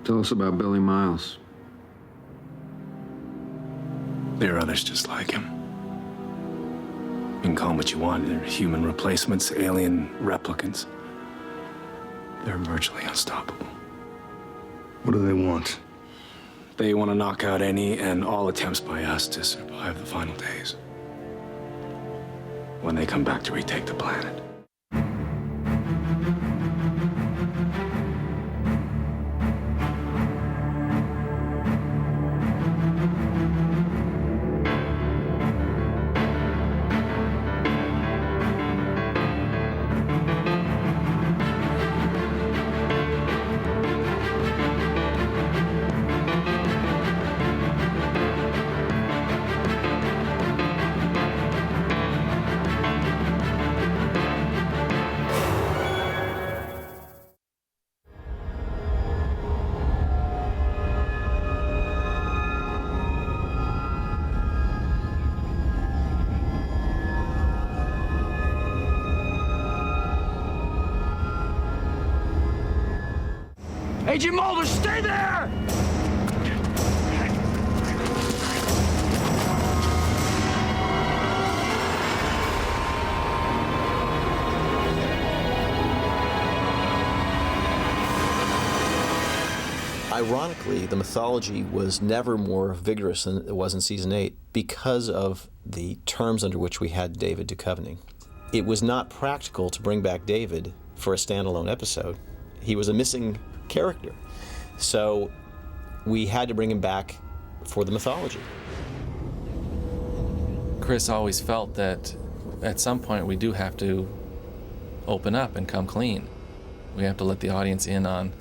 Tell us about Billy Miles. There are others just like him. You can call them what you want. They're human replacements, alien replicants. They're virtually unstoppable. What do they want? They want to knock out any and all attempts by us to survive the final days. When they come back to retake the planet. Agent Mulder, stay there! Ironically, the mythology was never more vigorous than it was in season 8 because of the terms under which we had David Duchovny. It was not practical to bring back David for a standalone episode. He was a missing character. So we had to bring him back for the mythology. Chris always felt that at some point we do have to open up and come clean. We have to let the audience in on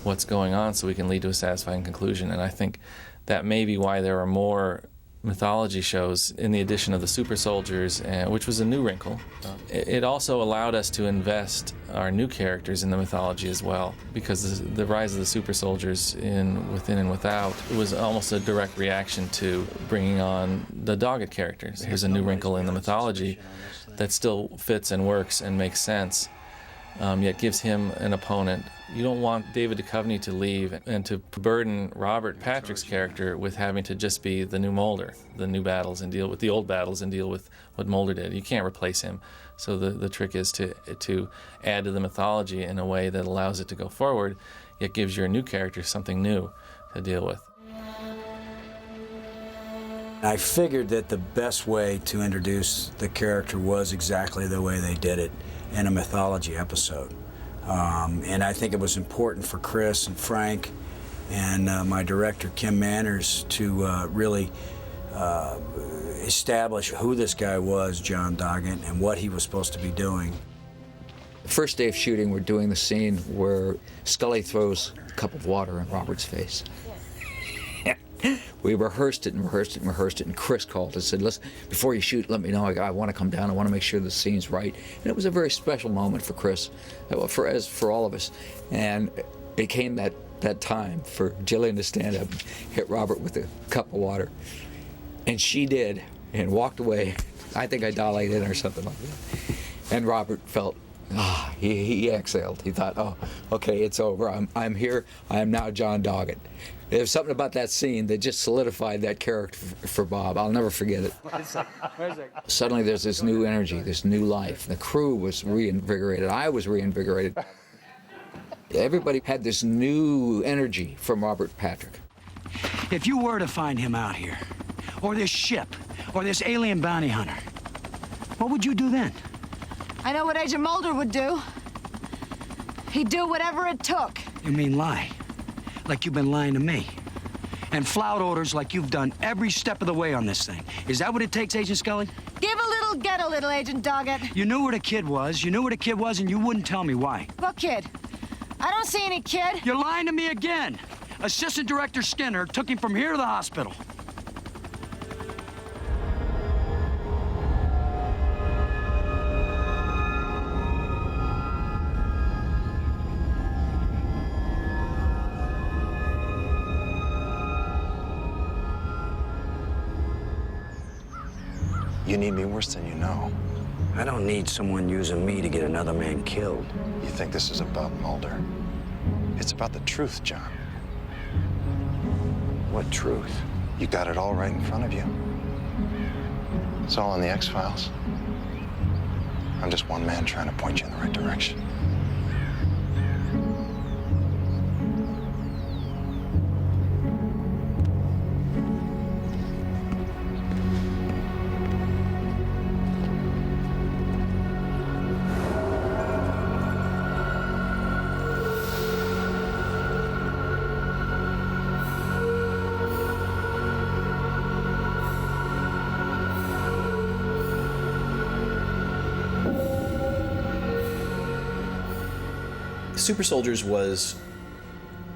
what's going on so we can lead to a satisfying conclusion. And I think that may be why there are more mythology shows in the addition of the super soldiers, which was a new wrinkle. It also allowed us to invest our new characters in the mythology as well, because the rise of the super soldiers in Within and Without was almost a direct reaction to bringing on the Doggett characters. There's a new wrinkle in the mythology that still fits and works and makes sense, yet gives him an opponent. You don't want David Duchovny to leave and to burden Robert Patrick's character with having to just be the new Mulder, the new battles, and deal with the old battles and deal with what Mulder did. You can't replace him. So the trick is to add to the mythology in a way that allows it to go forward, yet gives your new character something new to deal with. I figured that the best way to introduce the character was exactly the way they did it in a mythology episode. And I think it was important for Chris and Frank and my director, Kim Manners, to really establish who this guy was, John Doggett, and what he was supposed to be doing. The first day of shooting, we're doing the scene where Scully throws a cup of water in Robert's face. We rehearsed it and rehearsed it and rehearsed it, and Chris called and said, listen, before you shoot, let me know. I want to come down. I want to make sure the scene's right. And it was a very special moment for Chris, for all of us. And it came that time for Gillian to stand up and hit Robert with a cup of water. And she did, and walked away. I think I dilated or something like that. And Robert felt, he exhaled. He thought, oh, okay, it's over. I'm here. I am now John Doggett. There's something about that scene that just solidified that character for Bob. I'll never forget it. Suddenly there's this new energy, this new life. The crew was reinvigorated. I was reinvigorated. Everybody had this new energy from Robert Patrick. If you were to find him out here, or this ship, or this alien bounty hunter, what would you do then? I know what Agent Mulder would do. He'd do whatever it took. You mean lie? Like you've been lying to me. And flout orders like you've done every step of the way on this thing. Is that what it takes, Agent Scully? Give a little, get a little, Agent Doggett. You knew where the kid was. You knew where the kid was, and you wouldn't tell me why. What kid? I don't see any kid. You're lying to me again. Assistant Director Skinner took him from here to the hospital. You need me worse than you know. I don't need someone using me to get another man killed. You think this is about Mulder? It's about the truth, John. What truth? You got it all right in front of you. It's all in the X-Files. I'm just one man trying to point you in the right direction. Super Soldiers was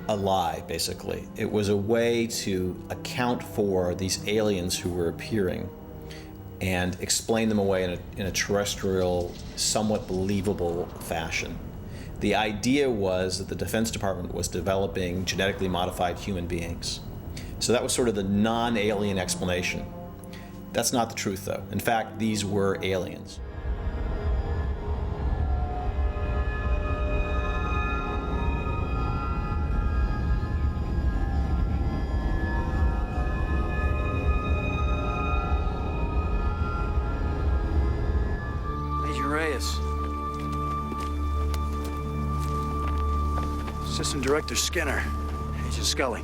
a lie, basically. It was a way to account for these aliens who were appearing and explain them away in a terrestrial, somewhat believable fashion. The idea was that the Defense Department was developing genetically modified human beings. So that was sort of the non-alien explanation. That's not the truth, though. In fact, these were aliens. Assistant Director Skinner, Agent Scully,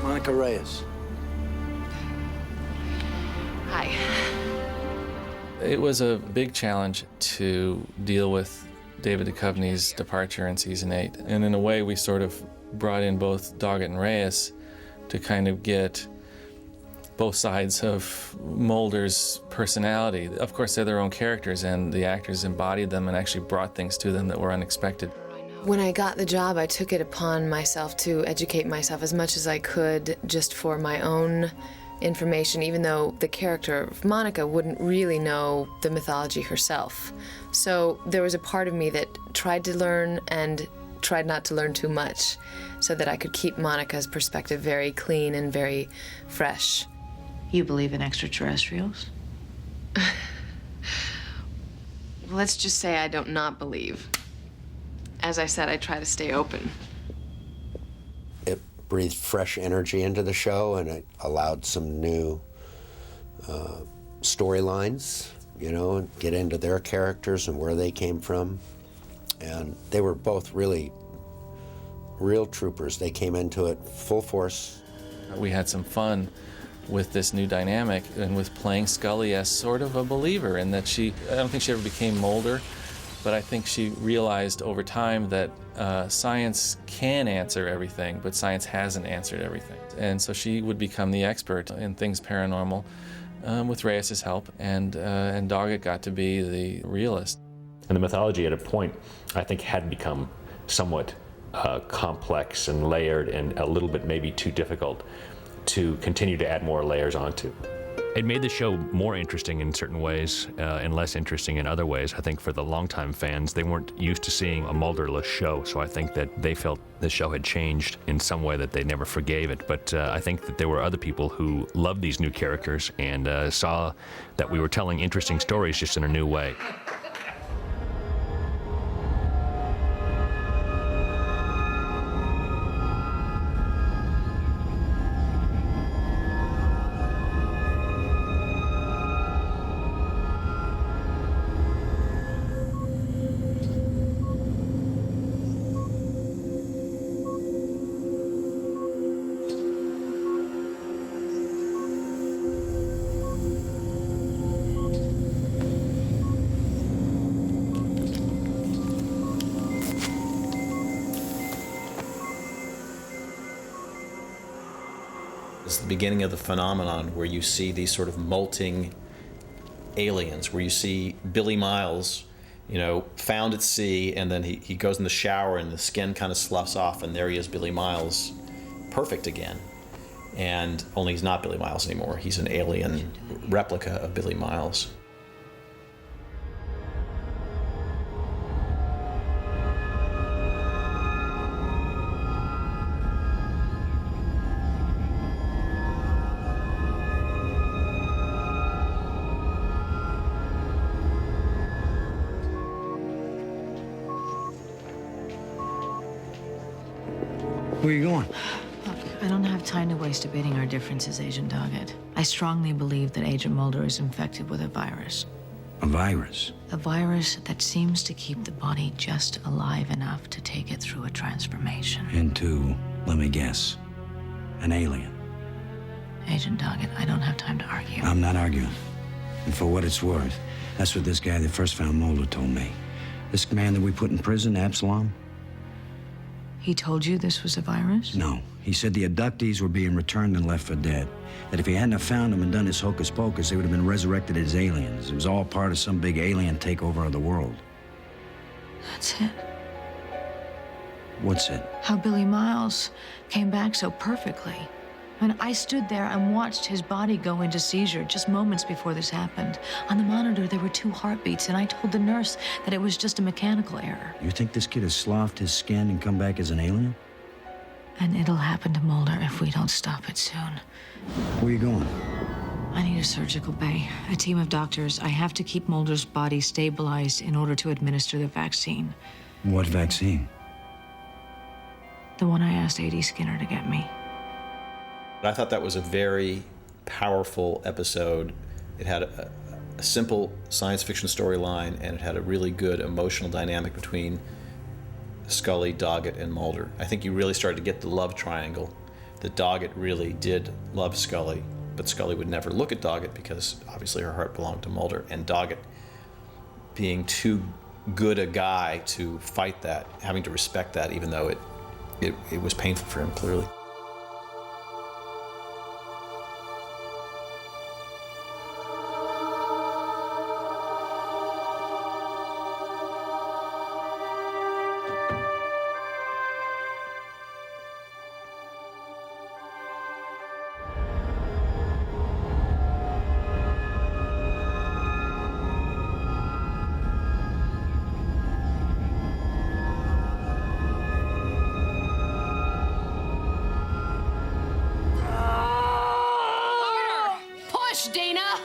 Monica Reyes. Hi. It was a big challenge to deal with David Duchovny's departure in season 8. And in a way, we sort of brought in both Doggett and Reyes to kind of get both sides of Mulder's personality. Of course, they're their own characters, and the actors embodied them and actually brought things to them that were unexpected. When I got the job, I took it upon myself to educate myself as much as I could just for my own information, even though the character of Monica wouldn't really know the mythology herself. So there was a part of me that tried to learn and tried not to learn too much so that I could keep Monica's perspective very clean and very fresh. You believe in extraterrestrials? Let's just say I don't not believe. As I said, I try to stay open. It breathed fresh energy into the show, and it allowed some new storylines, you know, and get into their characters and where they came from. And they were both really real troopers. They came into it full force. We had some fun with this new dynamic and with playing Scully as sort of a believer in that I don't think she ever became Mulder, but I think she realized over time that science can answer everything, but science hasn't answered everything. And so she would become the expert in things paranormal with Reyes' help, and Doggett got to be the realist. And the mythology at a point, I think, had become somewhat complex and layered and a little bit maybe too difficult to continue to add more layers onto. It made the show more interesting in certain ways and less interesting in other ways. I think for the longtime fans, they weren't used to seeing a Mulderless show, so I think that they felt the show had changed in some way that they never forgave it. But I think that there were other people who loved these new characters and saw that we were telling interesting stories just in a new way. It's the beginning of the phenomenon where you see these sort of molting aliens, where you see Billy Miles, you know, found at sea, and then he goes in the shower and the skin kind of sloughs off, and there he is, Billy Miles, perfect again. And only he's not Billy Miles anymore. He's an alien replica of Billy Miles. Where are you going? I don't have time to waste debating our differences, Agent Doggett. I strongly believe that Agent Mulder is infected with a virus. A virus? A virus that seems to keep the body just alive enough to take it through a transformation. Into, let me guess, an alien. Agent Doggett, I don't have time to argue. I'm not arguing. And for what it's worth, that's what this guy that first found Mulder told me. This man that we put in prison, Absalom? He told you this was a virus? No. He said the abductees were being returned and left for dead. That if he hadn't have found them and done his hocus pocus, they would have been resurrected as aliens. It was all part of some big alien takeover of the world. That's it. What's it? How Billy Miles came back so perfectly. And I stood there and watched his body go into seizure just moments before this happened. On the monitor, there were 2 heartbeats, and I told the nurse that it was just a mechanical error. You think this kid has sloughed his skin and come back as an alien? And it'll happen to Mulder if we don't stop it soon. Where are you going? I need a surgical bay, a team of doctors. I have to keep Mulder's body stabilized in order to administer the vaccine. What vaccine? The one I asked A.D. Skinner to get me. I thought that was a very powerful episode. It had a simple science fiction storyline, and it had a really good emotional dynamic between Scully, Doggett, and Mulder. I think you really started to get the love triangle. That Doggett really did love Scully, but Scully would never look at Doggett because obviously her heart belonged to Mulder, and Doggett being too good a guy to fight that, having to respect that, even though it was painful for him, clearly. Dana!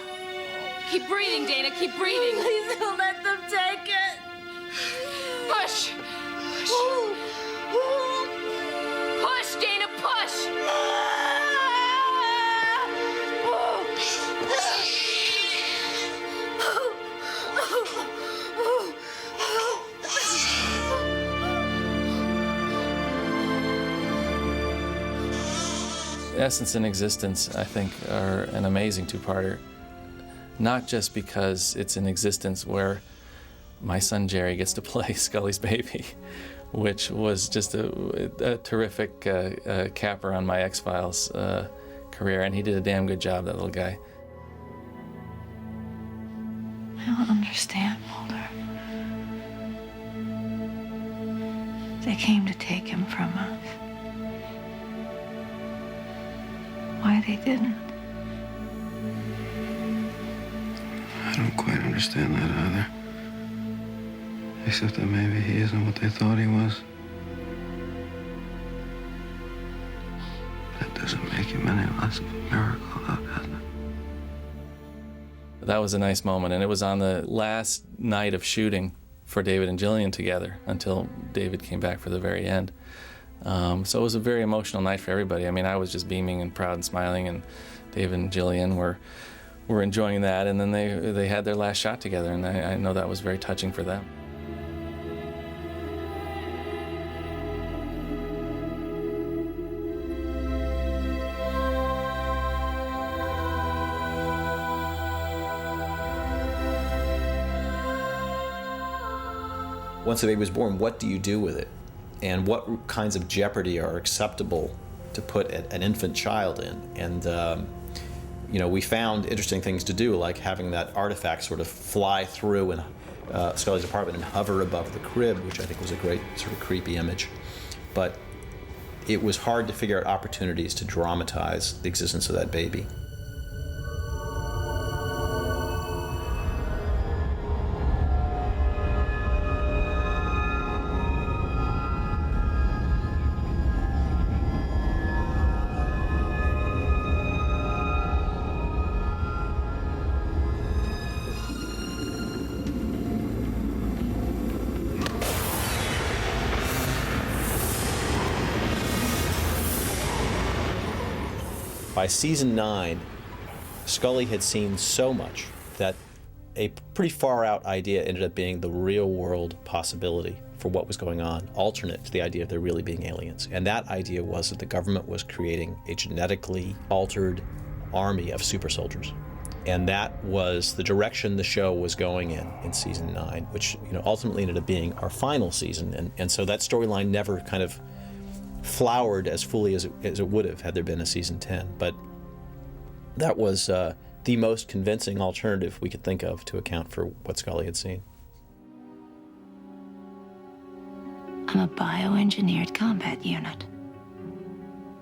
Keep breathing, Dana, keep breathing. Please don't let them take it. Push! Push! Push, Dana, push! Essence and Existence, I think, are an amazing 2-parter. Not just because it's an existence where my son Jerry gets to play Scully's baby, which was just a terrific capper on my X-Files career, and he did a damn good job, that little guy. I don't understand, Mulder. They came to take him from us. Why they didn't? I don't quite understand that either. Except that maybe he isn't what they thought he was. That doesn't make him any less of a miracle, though, does it? That was a nice moment, and it was on the last night of shooting for David and Gillian together until David came back for the very end. So it was a very emotional night for everybody. I mean, I was just beaming and proud and smiling, and David and Gillian were enjoying that, and then they had their last shot together, and I know that was very touching for them. Once the baby was born, what do you do with it? And what kinds of jeopardy are acceptable to put an infant child in? And we found interesting things to do, like having that artifact sort of fly through Scully's apartment and hover above the crib, which I think was a great sort of creepy image. But it was hard to figure out opportunities to dramatize the existence of that baby. By season 9, Scully had seen so much that a pretty far-out idea ended up being the real-world possibility for what was going on, alternate to the idea of there really being aliens. And that idea was that the government was creating a genetically altered army of super soldiers. And that was the direction the show was going in season 9, which ultimately ended up being our final season. And so that storyline never kind of flowered as fully as it would have had there been a season 10. But that was the most convincing alternative we could think of to account for what Scully had seen. I'm a bioengineered combat unit.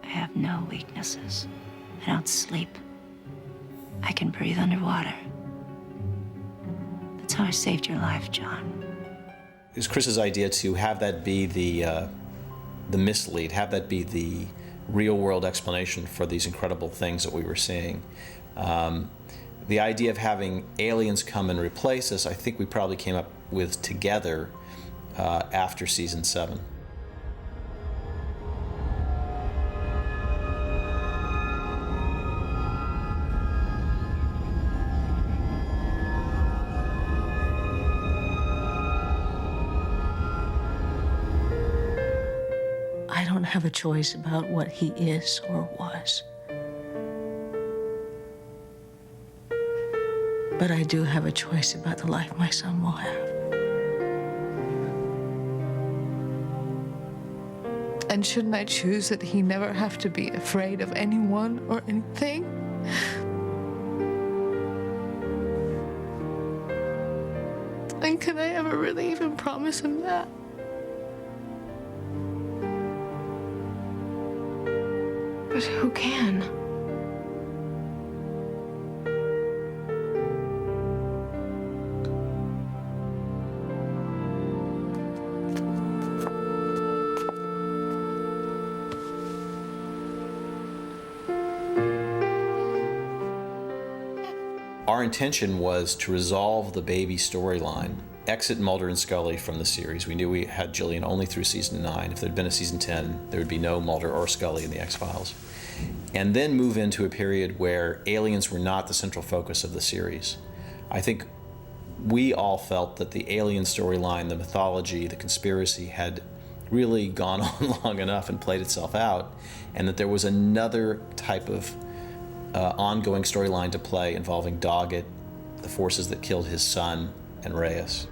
I have no weaknesses. I don't sleep. I can breathe underwater. That's how I saved your life, John. It was Chris's idea to have that be the mislead, have that be the real-world explanation for these incredible things that we were seeing. The idea of having aliens come and replace us, I think we probably came up with together after season 7. I don't have a choice about what he is or was. But I do have a choice about the life my son will have. And shouldn't I choose that he never have to be afraid of anyone or anything? And can I ever really even promise him that? But who can? Our intention was to resolve the baby storyline, exit Mulder and Scully from the series. We knew we had Gillian only through season 9. If there'd been a season 10, there would be no Mulder or Scully in the X-Files. And then move into a period where aliens were not the central focus of the series. I think we all felt that the alien storyline, the mythology, the conspiracy had really gone on long enough and played itself out, and that there was another type of ongoing storyline to play involving Doggett, the forces that killed his son, and Reyes.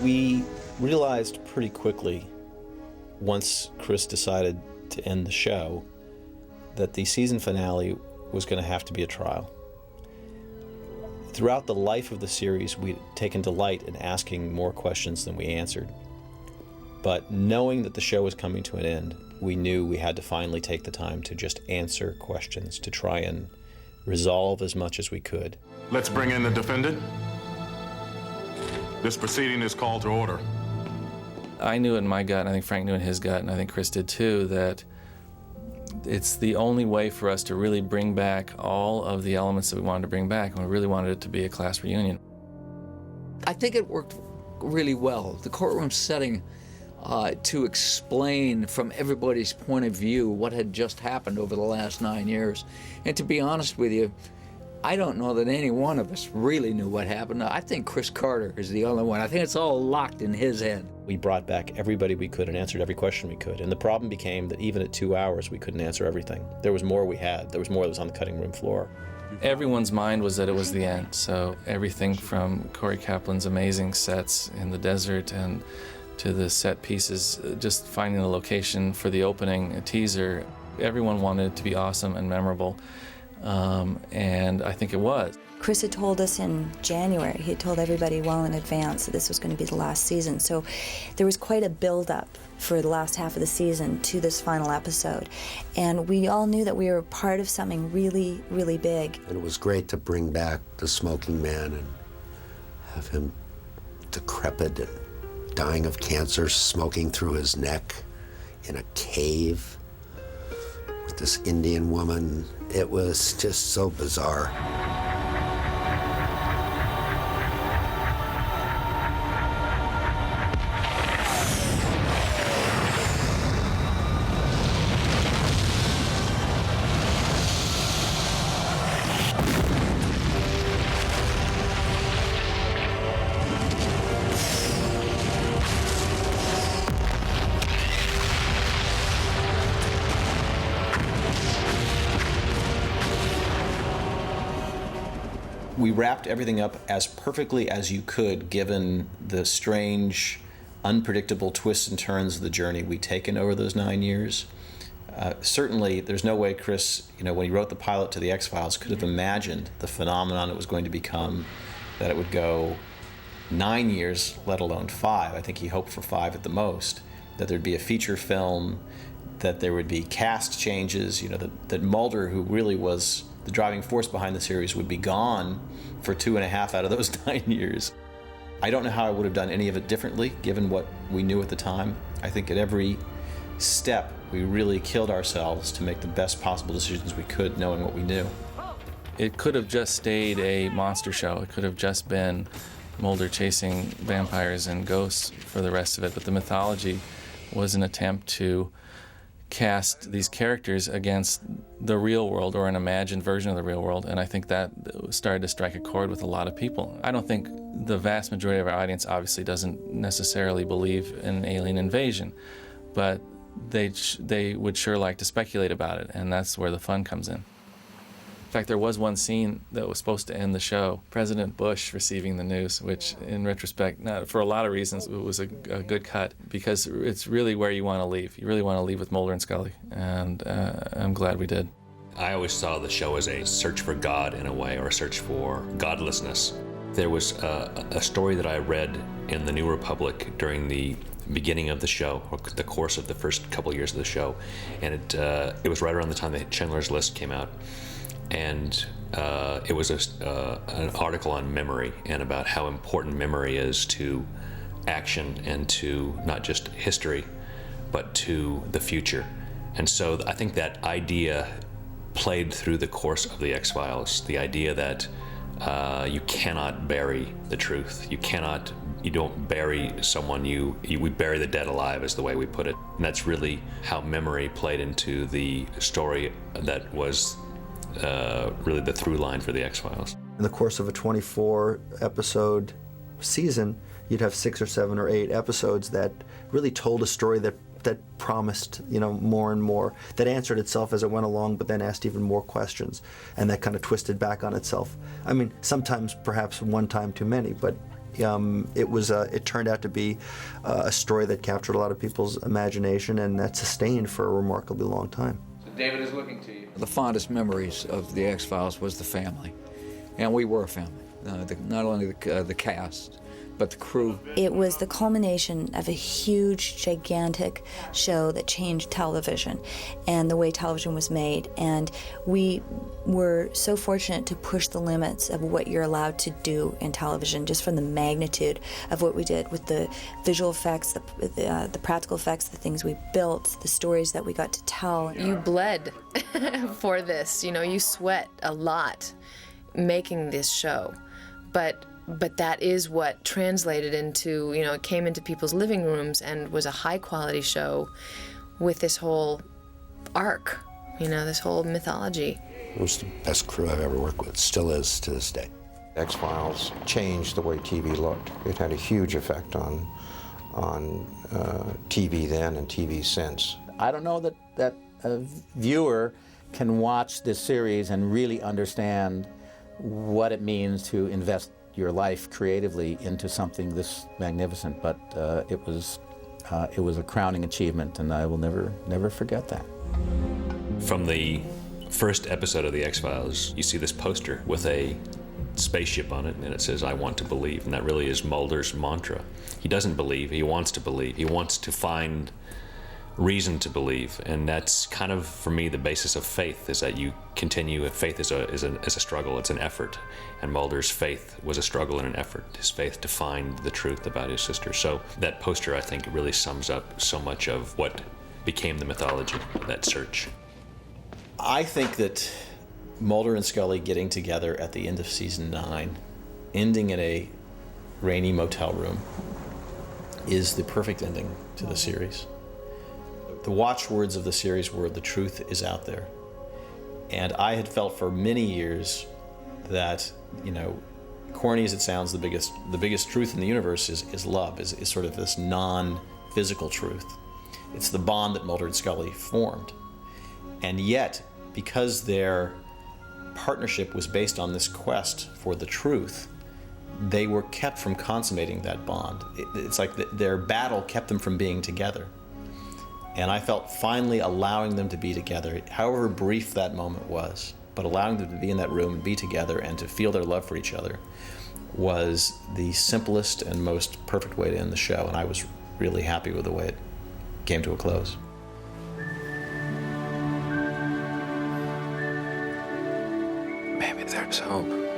We realized pretty quickly, once Chris decided to end the show, that the season finale was going to have to be a trial. Throughout the life of the series, we'd taken delight in asking more questions than we answered. But knowing that the show was coming to an end, we knew we had to finally take the time to just answer questions, to try and resolve as much as we could. Let's bring in the defendant. This proceeding is called to order. I knew in my gut, and I think Frank knew in his gut, and I think Chris did too, that it's the only way for us to really bring back all of the elements that we wanted to bring back, and we really wanted it to be a class reunion. I think it worked really well. The courtroom setting to explain from everybody's point of view what had just happened over the last 9 years. And to be honest with you, I don't know that any one of us really knew what happened. I think Chris Carter is the only one. I think it's all locked in his head. We brought back everybody we could and answered every question we could. And the problem became that even at 2 hours, we couldn't answer everything. There was more we had. There was more that was on the cutting room floor. Everyone's mind was that it was the end. So everything from Corey Kaplan's amazing sets in the desert and to the set pieces, just finding the location for the opening teaser. Everyone wanted it to be awesome and memorable, and I think it was. Chris had told us in January, he had told everybody well in advance that this was going to be the last season, so there was quite a build-up for the last half of the season to this final episode, and we all knew that we were part of something really, really big. And it was great to bring back the smoking man and have him decrepit and dying of cancer, smoking through his neck in a cave with this Indian woman. It was just so bizarre. We wrapped everything up as perfectly as you could, given the strange, unpredictable twists and turns of the journey we'd taken over those 9 years. Certainly, there's no way Chris, when he wrote the pilot to the X-Files, could have imagined the phenomenon it was going to become, that it would go 9 years, let alone 5. I think he hoped for 5 at the most, that there'd be a feature film, that there would be cast changes, that Mulder, who really was the driving force behind the series, would be gone for 2.5 out of those 9 years. I don't know how I would have done any of it differently, given what we knew at the time. I think at every step, we really killed ourselves to make the best possible decisions we could, knowing what we knew. It could have just stayed a monster show. It could have just been Mulder chasing vampires and ghosts for the rest of it, but the mythology was an attempt to cast these characters against the real world, or an imagined version of the real world, and I think that started to strike a chord with a lot of people. I don't think the vast majority of our audience obviously doesn't necessarily believe in alien invasion, but they would sure like to speculate about it, and that's where the fun comes in. In fact, there was one scene that was supposed to end the show, President Bush receiving the news, which in retrospect, for a lot of reasons, it was a good cut, because it's really where you want to leave. You really want to leave with Mulder and Scully, and I'm glad we did. I always saw the show as a search for God in a way, or a search for godlessness. There was a story that I read in the New Republic during the beginning of the show, or the course of the first couple years of the show, and it was right around the time that Schindler's List came out. And it was an article on memory, and about how important memory is to action and to not just history, but to the future. And so I think that idea played through the course of the X-Files, the idea that you cannot bury the truth. You don't bury someone, we bury the dead alive, is the way we put it. And that's really how memory played into the story that was really the through line for the X-Files. In the course of a 24-episode season, you'd have 6 or 7 or 8 episodes that really told a story that promised, more and more, that answered itself as it went along, but then asked even more questions, and that kind of twisted back on itself. I mean, sometimes perhaps one time too many, but it turned out to be a story that captured a lot of people's imagination, and that sustained for a remarkably long time. David is looking to you. The fondest memories of the X-Files was the family, and we were a family. Not only the cast, but the crew. It was the culmination of a huge, gigantic show that changed television and the way television was made. And we were so fortunate to push the limits of what you're allowed to do in television, just from the magnitude of what we did with the visual effects, the practical effects, the things we built, the stories that we got to tell. You bled for this, you sweat a lot making this show. But that is what translated into, it came into people's living rooms and was a high-quality show with this whole arc, this whole mythology. It was the best crew I've ever worked with, still is to this day. X-Files changed the way TV looked. It had a huge effect on TV then and TV since. I don't know that a viewer can watch this series and really understand what it means to invest your life creatively into something this magnificent, but it was a crowning achievement, and I will never forget that. From the first episode of the X-Files, you see this poster with a spaceship on it, and it says, "I want to believe," and that really is Mulder's mantra. He doesn't believe, he wants to believe. He wants to find reason to believe, and that's kind of, for me, the basis of faith, is that you continue. Faith is a struggle, it's an effort, and Mulder's faith was a struggle and an effort, his faith to find the truth about his sister. So that poster, I think, really sums up so much of what became the mythology, that search. I think that Mulder and Scully getting together at the end of season 9, ending in a rainy motel room, is the perfect ending to the series. The watchwords of the series were, "The truth is out there." And I had felt for many years that, corny as it sounds, the biggest truth in the universe is love, is sort of this non-physical truth. It's the bond that Mulder and Scully formed. And yet, because their partnership was based on this quest for the truth, they were kept from consummating that bond. It's like their battle kept them from being together. And I felt finally allowing them to be together, however brief that moment was, but allowing them to be in that room and be together and to feel their love for each other was the simplest and most perfect way to end the show. And I was really happy with the way it came to a close. Maybe there's hope.